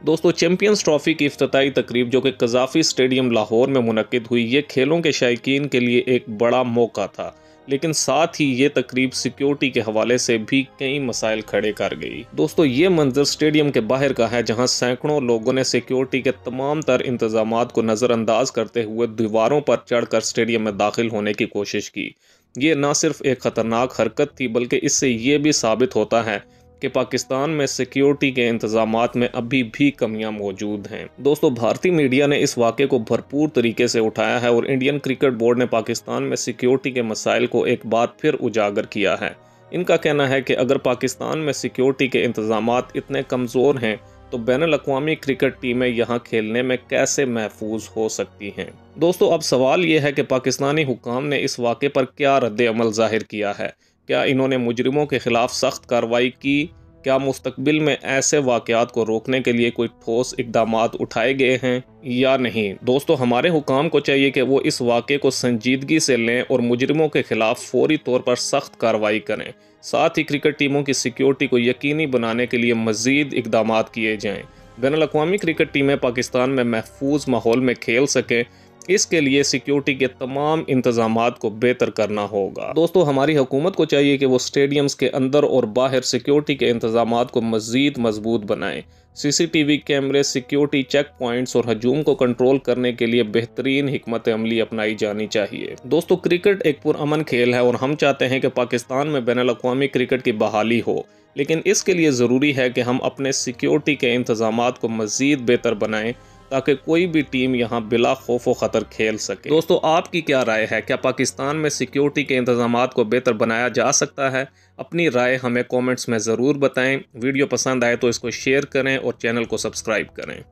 दोस्तों, champions trophy की इफ्तिताई तकरीब जो कि कज़ाफ़ी स्टेडियम लाहौर में मुनक़िद हुई, ये खेलों के शायकीन के लिए एक बड़ा मौका था। लेकिन साथ ही ये तकरीब सिक्योरिटी के हवाले से भी कई मसाइल खड़े कर गई। दोस्तों, ये मंजर स्टेडियम के बाहर का है, जहां सैकड़ों लोगों ने सिक्योरिटी के तमाम तर इंतजामात को नज़रअंदाज करते हुए दीवारों पर चढ़कर स्टेडियम में दाखिल होने की कोशिश की। ये न सिर्फ एक ख़तरनाक हरकत थी, बल्कि इससे ये भी साबित होता है कि पाकिस्तान में सिक्योरिटी के इंतजामात में अभी भी कमियां मौजूद हैं। दोस्तों, भारतीय मीडिया ने इस वाक़े को भरपूर तरीके से उठाया है और इंडियन क्रिकेट बोर्ड ने पाकिस्तान में सिक्योरिटी के मसाइल को एक बार फिर उजागर किया है। इनका कहना है कि अगर पाकिस्तान में सिक्योरिटी के इंतजामात इतने कमज़ोर हैं तो बैनुल-अक़वामी क्रिकेट टीमें यहाँ खेलने में कैसे महफूज हो सकती हैं। दोस्तों, अब सवाल ये है कि पाकिस्तानी हुक्काम ने इस वाक़े पर क्या रद्द-ए-अमल ज़ाहिर किया है। क्या इन्होंने मुजरिमों के खिलाफ सख्त कार्रवाई की? क्या मुस्तकबिल में ऐसे वाक़यात को रोकने के लिए कोई ठोस इक़दामात उठाए गए हैं या नहीं? दोस्तों, हमारे हुक्काम को चाहिए कि वो इस वाक़े को संजीदगी से लें और मुजरिमों के खिलाफ फौरी तौर पर सख्त कार्रवाई करें। साथ ही क्रिकेट टीमों की सिक्योरिटी को यकीनी बनाने के लिए मज़ीद इक़दामात किए जाएँ। बैनुल-अक़वामी क्रिकेट टीमें पाकिस्तान में महफूज माहौल में खेल सकें, इसके लिए सिक्योरिटी के तमाम इंतजामात को बेहतर करना होगा। दोस्तों, हमारी हुकूमत को चाहिए कि वो स्टेडियम्स के अंदर और बाहर सिक्योरिटी के इंतजामात को मज़ीद मजबूत बनाएं। सीसीटीवी कैमरे, सिक्योरिटी चेक पॉइंट्स और हजूम को कंट्रोल करने के लिए बेहतरीन हिकमत अमली अपनाई जानी चाहिए। दोस्तों, क्रिकेट एक पुरअमन खेल है और हम चाहते हैं कि पाकिस्तान में बैनुल-अक़वामी क्रिकेट की बहाली हो, लेकिन इसके लिए ज़रूरी है कि हम अपने सिक्योरिटी के इंतजामात को मज़ीद बेहतर बनाएं ताकि कोई भी टीम यहां बिला खौफ व ख़तर खेल सके। दोस्तों, आपकी क्या राय है? क्या पाकिस्तान में सिक्योरिटी के इंतजामात को बेहतर बनाया जा सकता है? अपनी राय हमें कमेंट्स में ज़रूर बताएं। वीडियो पसंद आए तो इसको शेयर करें और चैनल को सब्सक्राइब करें।